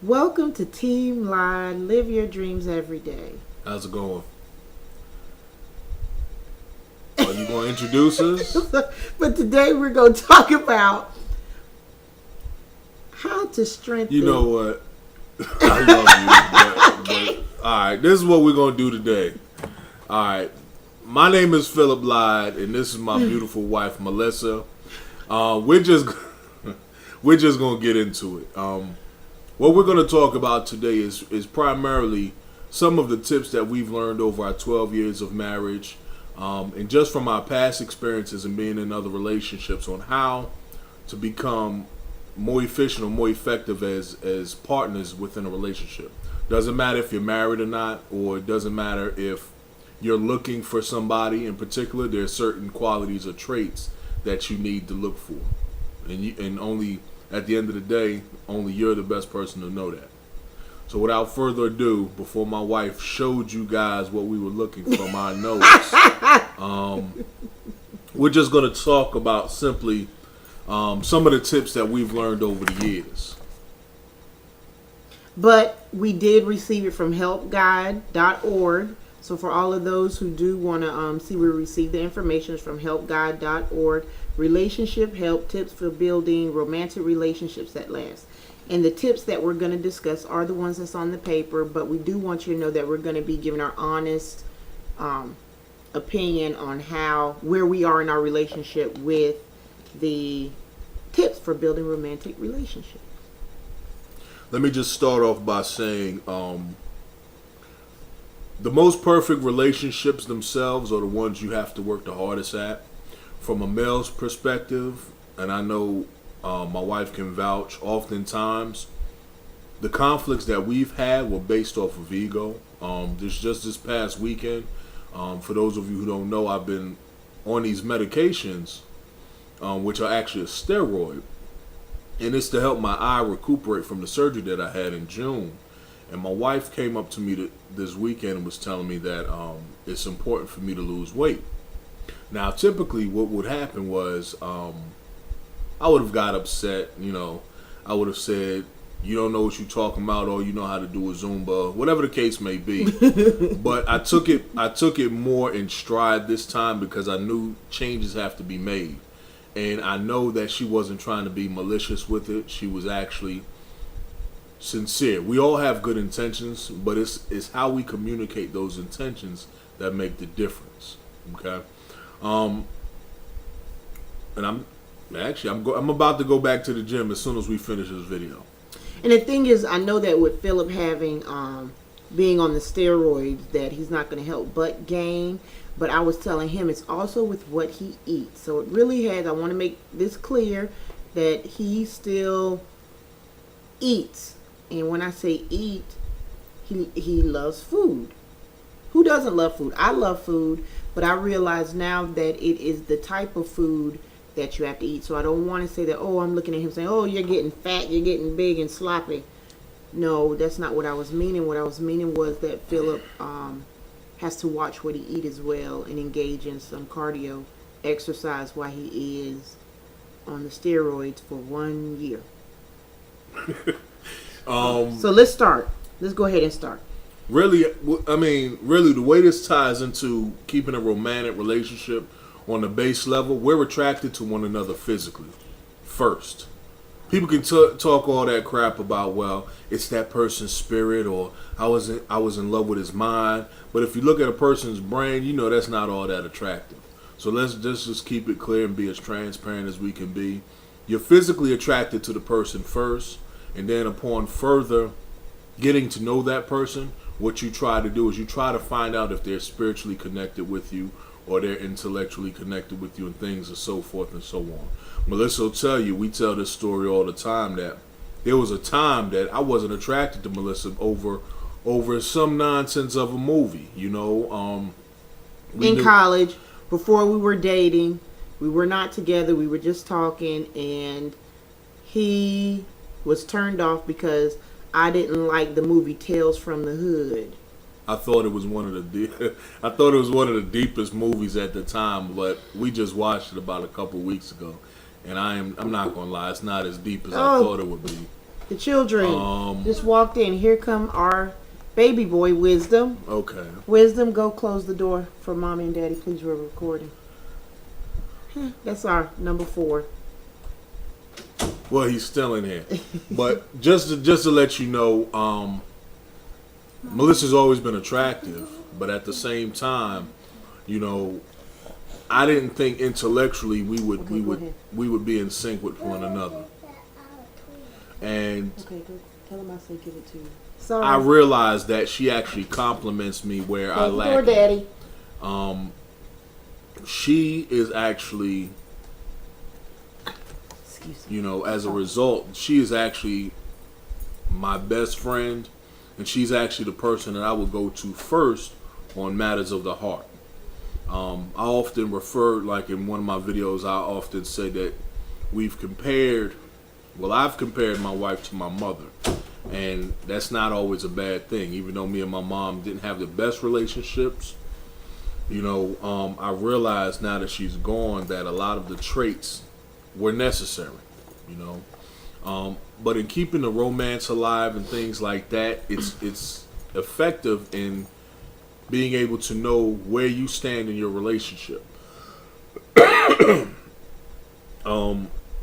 Welcome to Team Line. Live your dreams every day. How's it going? Are you going to introduce us? But today we're going to talk about how to strengthen. You know what? I love you. But, all right, this is what we're going to do today. All right. My name is Phillip, and this is my beautiful wife, Melissa. We're just going to get into it. What we're going to talk about today is primarily some of the tips that we've learned over our 12 years of marriage, and just from our past experiences and being in other relationships on how to become more efficient or more effective as partners within a relationship. Doesn't matter if you're married or not, or it doesn't matter if you're looking for somebody in particular. There are certain qualities or traits that you need to look for, and only at the end of the day, only you're the best person to know that. So without further ado, before my wife showed you guys what we were looking from our notes, we're just going to talk about simply some of the tips that we've learned over the years. But we did receive it from helpguide.org. So for all of those who do want to see where we received the information, it's from helpguide.org. Relationship help tips for building romantic relationships that last. And the tips that we're going to discuss are the ones that's on the paper, but we do want you to know that we're going to be giving our honest opinion on where we are in our relationship with the tips for building romantic relationships. Let me just start off by saying the most perfect relationships themselves are the ones you have to work the hardest at. From a male's perspective, and I know my wife can vouch, oftentimes the conflicts that we've had were based off of ego. This past weekend, for those of you who don't know, I've been on these medications, which are actually a steroid, and it's to help my eye recuperate from the surgery that I had in June. And my wife came up to me this weekend and was telling me that it's important for me to lose weight. Now, typically what would happen was I would have got upset, I would have said, you don't know what you're talking about, or you know how to do a Zumba, whatever the case may be. But I took it more in stride this time because I knew changes have to be made. And I know that she wasn't trying to be malicious with it. She was actually sincere. We all have good intentions, but it's how we communicate those intentions that make the difference. Okay? And I'm about to go back to the gym as soon as we finish this video. And the thing is, I know that with Phillip having being on the steroids, that he's not going to help but gain. But I was telling him it's also with what he eats. So it really has. I want to make this clear that he still eats. And when I say eat, he loves food. Who doesn't love food? I love food, but I realize now that it is the type of food that you have to eat. So I don't want to say that, I'm looking at him saying, you're getting fat, you're getting big and sloppy. No, that's not what I was meaning. What I was meaning was that Phillip has to watch what he eats as well and engage in some cardio exercise while he is on the steroids for 1 year. So let's start. Let's go ahead and start. Really, the way this ties into keeping a romantic relationship on the base level, we're attracted to one another physically first. People can talk all that crap about, well, it's that person's spirit, or I was in love with his mind. But if you look at a person's brain, that's not all that attractive. So let's just keep it clear and be as transparent as we can be. You're physically attracted to the person first, and then upon further getting to know that person, what you try to do is you try to find out if they're spiritually connected with you or they're intellectually connected with you, and things and so forth and so on. Melissa will tell you, we tell this story all the time, that there was a time that I wasn't attracted to Melissa over some nonsense of a movie, in college, before we were dating, we were not together, we were just talking, and he was turned off because I didn't like the movie Tales from the Hood. I thought it was one of the deepest movies at the time, but we just watched it about a couple weeks ago, and I'm not gonna lie, it's not as deep as I thought it would be. The children just walked in. Here come our baby boy, Wisdom. Okay. Wisdom, go close the door for Mommy and Daddy. Please, we're recording. That's our number 4. Well, he's still in here. But just to let you know, Melissa's always been attractive, but at the same time, you know, I didn't think intellectually we would be in sync with one another. And okay, go tell him I say give it to you. Sorry. I realized that she actually compliments me where I lack. Door, Daddy. She is actually, you know, as a result, she is actually my best friend, and she's actually the person that I would go to first on matters of the heart. I often refer, like in one of my videos, I often say that I've compared my wife to my mother, and that's not always a bad thing. Even though me and my mom didn't have the best relationships, you know, I realize now that she's gone that a lot of the traits were necessary, you know. But in keeping the romance alive and things like that, it's effective in being able to know where you stand in your relationship.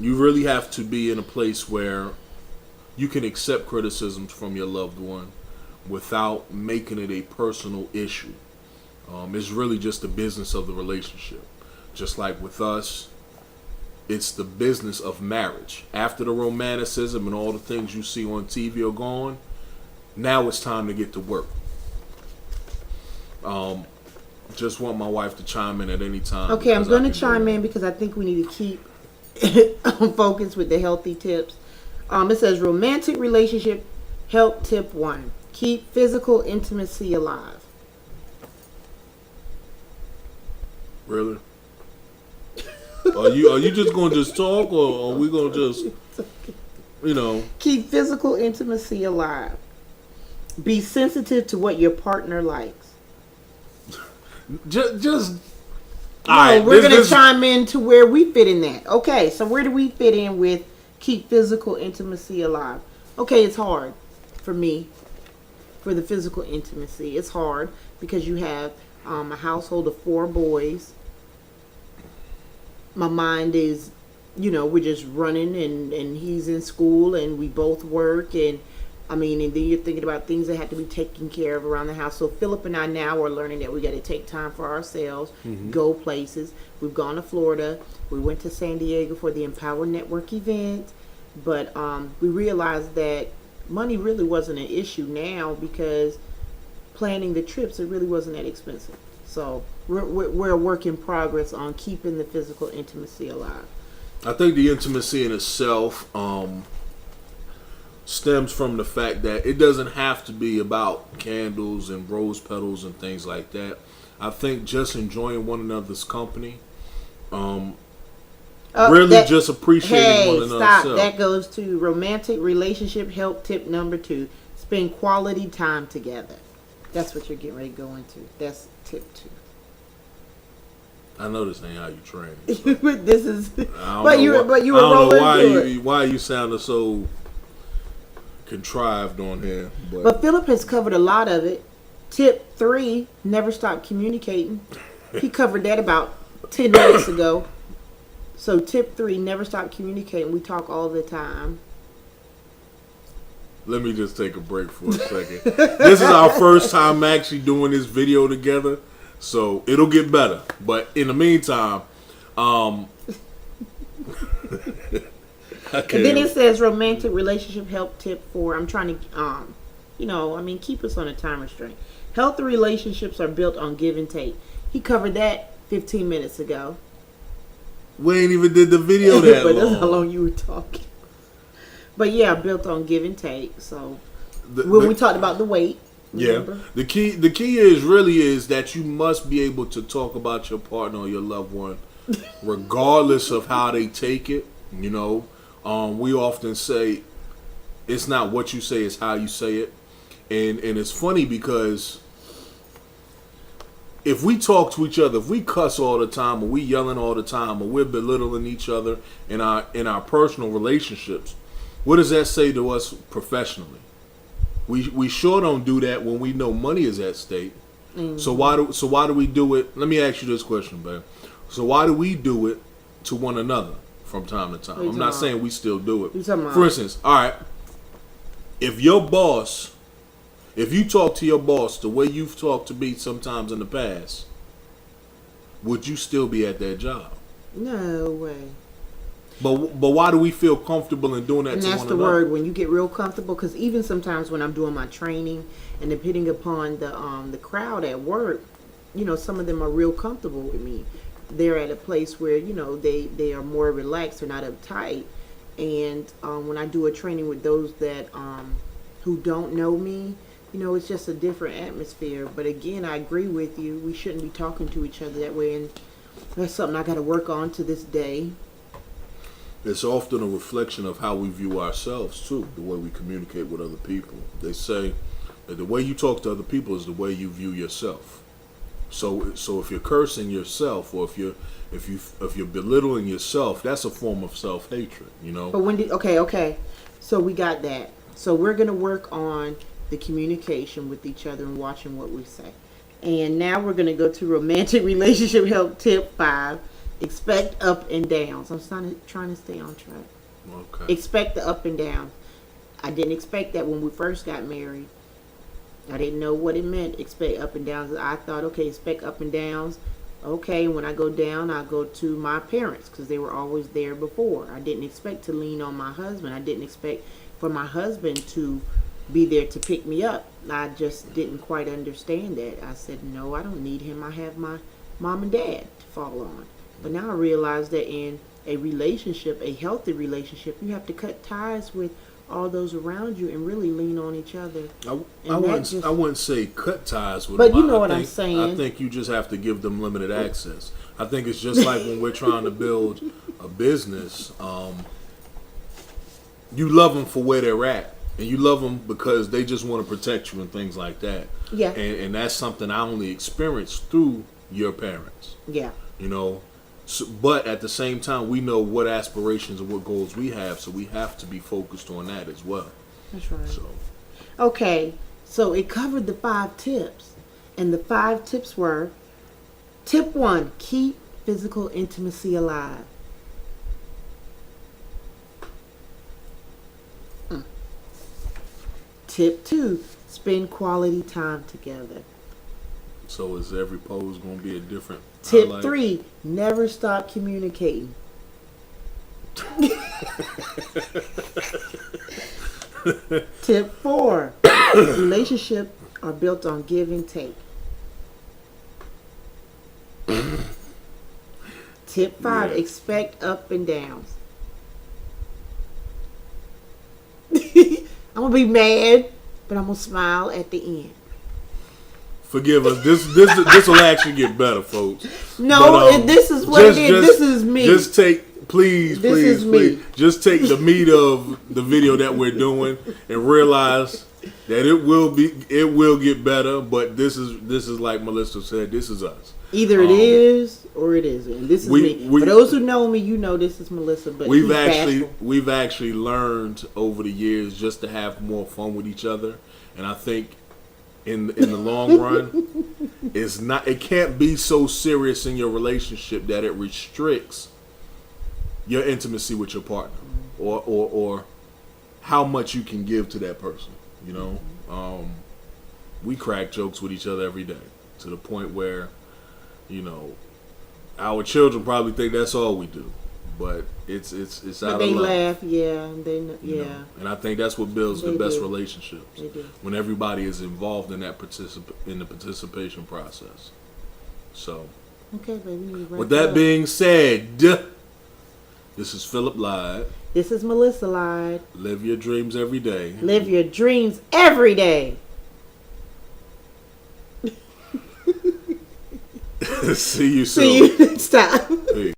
You really have to be in a place where you can accept criticisms from your loved one without making it a personal issue. It's really just the business of the relationship. Just like with us, it's the business of marriage. After the romanticism and all the things you see on TV are gone, now it's time to get to work. Just want my wife to chime in at any time. Okay, I'm going to chime in because I think we need to keep on focus with the healthy tips. It says romantic relationship help tip 1. Keep physical intimacy alive. Really? Are you just going to just talk, or are we going to just, you know? Keep physical intimacy alive. Be sensitive to what your partner likes. Just no, all right, we're going to chime in to where we fit in that. Okay, so where do we fit in with keep physical intimacy alive? Okay, it's hard for me, for the physical intimacy. It's hard because you have a household of 4 boys. My mind is, you know, we're just running and he's in school and we both work and and then you're thinking about things that have to be taken care of around the house. So Phillip and I now are learning that we got to take time for ourselves, go places. We've gone to Florida. We went to San Diego for the Empower Network event. But we realized that money really wasn't an issue now because planning the trips, it really wasn't that expensive. So we're a work in progress on keeping the physical intimacy alive. I think the intimacy in itself stems from the fact that it doesn't have to be about candles and rose petals and things like that. I think just enjoying one another's company, just appreciating one another's stop. self. That goes to romantic relationship help tip number 2. Spend quality time together. That's what you're getting ready to go into. That's tip 2. I know this ain't how you train. So. This is, but you were rolling why you sounded so contrived on here. But Phillip has covered a lot of it. Tip 3, never stop communicating. He covered that about 10 minutes ago. So tip 3, never stop communicating. We talk all the time. Let me just take a break for a second. This is our first time actually doing this video together, so it'll get better. But in the meantime, and then it says romantic relationship help tip 4. I'm trying to, keep us on a time restraint. Healthy relationships are built on give and take. He covered that 15 minutes ago. We ain't even did the video that but long. That's how long you were talking. But yeah, built on give and take. So when we talked about the weight, remember? Yeah, the key is that you must be able to talk about your partner or your loved one, regardless of how they take it. You know, we often say it's not what you say, it's how you say it, and it's funny because if we talk to each other, if we cuss all the time, or we yelling all the time, or we're belittling each other in our personal relationships, What does that say to us professionally? We sure don't do that when we know money is at stake. So why do we do it? Let me ask you this question, babe. So why do we do it to one another from time to time? I'm not saying we still do it. For instance, all right, if you talk to your boss the way you've talked to me sometimes in the past, would you still be at that job? No way. But why do we feel comfortable in doing that and to one another? And that's the word, when you get real comfortable, because even sometimes when I'm doing my training and depending upon the crowd at work, you know, some of them are real comfortable with me. They're at a place where, you know, they are more relaxed, they're not uptight. And when I do a training with those that who don't know me, you know, it's just a different atmosphere. But again, I agree with you. We shouldn't be talking to each other that way, and that's something I got to work on to this day. It's often a reflection of how we view ourselves too, the way we communicate with other people. They say that the way you talk to other people is the way you view yourself. So if you're cursing yourself, or if you're belittling yourself, that's a form of self-hatred, you know. But okay. So we got that. So we're gonna work on the communication with each other and watching what we say. And now we're gonna go to romantic relationship help tip 5. Expect up and downs. I'm trying to stay on track. Okay. Expect the up and downs. I didn't expect that when we first got married. I didn't know what it meant, expect up and downs. I thought, okay, expect up and downs. Okay, when I go down, I go to my parents because they were always there before. I didn't expect to lean on my husband. I didn't expect for my husband to be there to pick me up. I just didn't quite understand that. I said, no, I don't need him. I have my mom and dad to fall on. But now I realize that in a relationship, a healthy relationship, you have to cut ties with all those around you and really lean on each other. I wouldn't say cut ties with them. But them. you know what I'm saying. I think you just have to give them limited access. I think it's just like when we're trying to build a business. You love them for where they're at. And you love them because they just want to protect you and things like that. Yeah. And that's something I only experienced through your parents. Yeah. You know. So, but at the same time, we know what aspirations and what goals we have, so we have to be focused on that as well. That's right. So, okay, so it covered the 5 tips, and the 5 tips were: tip 1, keep physical intimacy alive. Tip 2, spend quality time together. So is every pose going to be a different Tip highlight? 3, never stop communicating. Tip 4, relationships are built on give and take. Tip 5, expect up and downs. I'm going to be mad, but I'm going to smile at the end. Forgive us. This will actually get better, folks. No, this is what it is. This is me. Just take, please. Just take the meat of the video that we're doing and realize that it will get better. But this is like Melissa said. This is us. Either it is or it isn't. This is me. For those who know me, you know this is Melissa. But we've actually learned over the years just to have more fun with each other, and I think. In the long run, it can't be so serious in your relationship that it restricts your intimacy with your partner or how much you can give to that person. You know, we crack jokes with each other every day to the point where, you know, our children probably think that's all we do. But it's out of love. They laugh, yeah. You know? And I think that's what builds the best relationships. They do. When everybody is involved in that in the participation process. So, okay, baby. With that being said, this is Phillip Lied. This is Melissa Lied. Live your dreams every day. Live your dreams every day. See you soon. See you next time. Peace.